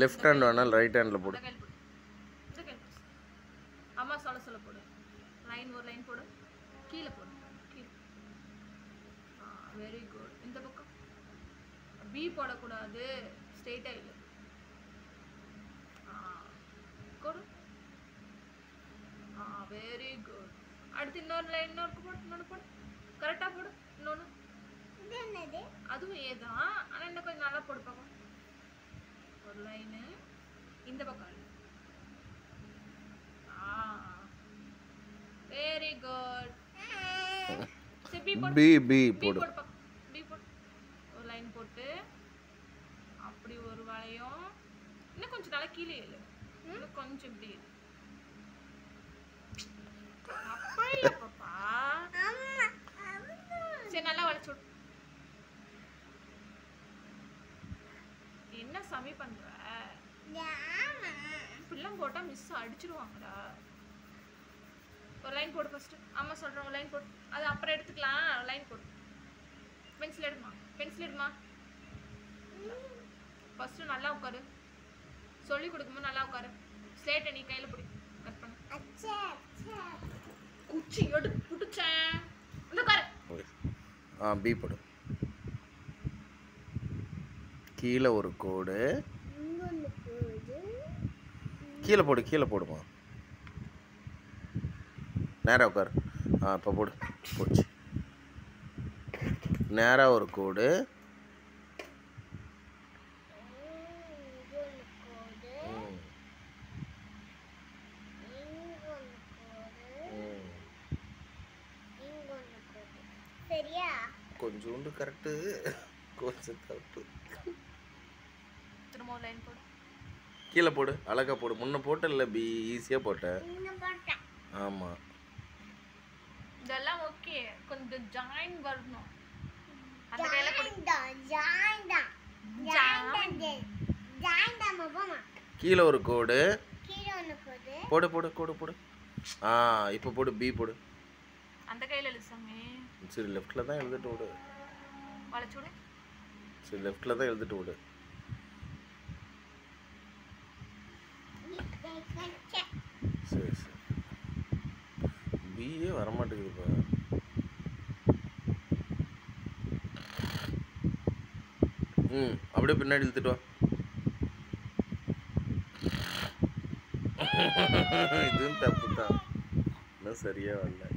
Left hand வேணால் right handle போடு. அம்மா சொல்ல சொல்ல போடு. லைன் ஒரு லைன் போடு. கீழே போடு. கீழே. Very good. இந்த பக்கம் பி போடக்கூடாது. ஸ்ட்ரெயிட்டாக இல்லை. போடு. Very good. அடுத்து இன்னொரு லைன் இன்னொன்று போடு. கரெக்டாக போடு. இன்னொன்று அதுவும் ஏதான், ஆனால் இன்னும் கொஞ்சம் நல்லா போடு பார்ப்போம். ஒரு லைனு இந்த பக்கம். Very good. பி போடு. பி போடு. ஒரு லைன் போட்டு அப்படி ஒரு வளையம். இன்னும் கொஞ்சம் நல்லா கீழே இல்லை. இன்னும் கொஞ்சம் இப்படி அப்பா இல்லை பாப்பா. சரி நல்லா வளைச்சு விடு. என்ன சமி பண்ற? இப்படிலாம் போட்டா மிஸ் அடிச்சிருவாங்கடா. ஒரு லைன் போடு ஃபர்ஸ்ட். அம்மா சொல்றேன் ஒரு லைன் போடு. அது அப்புறம் எடுத்துக்கலாம். லைன் போடு. பென்சில் எடுமா. ஃபர்ஸ்ட் நல்லா உட்காரு. சொல்லி கொடுக்கும்போது நல்லா உட்காரு. ஸ்லேட்டை நீ கையில பிடி. கட் பண்ணு. குச்சி எடுத்து புடிச்சேன். இந்த உட்காரு. பி போடு. கீழே ஒரு கோடு. கீழே போடுமா. நேராக உட்காரு. இப்போ போடு. போச்சு. நேராக ஒரு கோடு. கொஞ்சோண்டு கரெக்டு, கொஞ்சம் தப்பு. திரும்ப லைன் போடு. கீழே போடு. அழகா போடு. முன்ன போட்டல பி, ஈஸியாக போட்டேன். ஆமாம். இதெல்லாம் ஓகே. கொஞ்சம் ஜாயின் வரணும். அந்த கையில கீழே ஒரு கோடு. போடு. இப்போ போடு. பி போடு. அந்த கையில எழுதுசாமி. சரி லெஃப்ட்டில் தான் எழுதிட்டு விடு. வளைச்சு விடு. சரி லெஃப்ட்டில் தான் எழுதிட்டு விடு. சரி பிஏ வரமாட்டேங்குதுப்பா. அப்படியே பின்னாடி இழுத்துட்டு வா. இதுவும் தப்பு தான். இன்னும் சரியா வரல.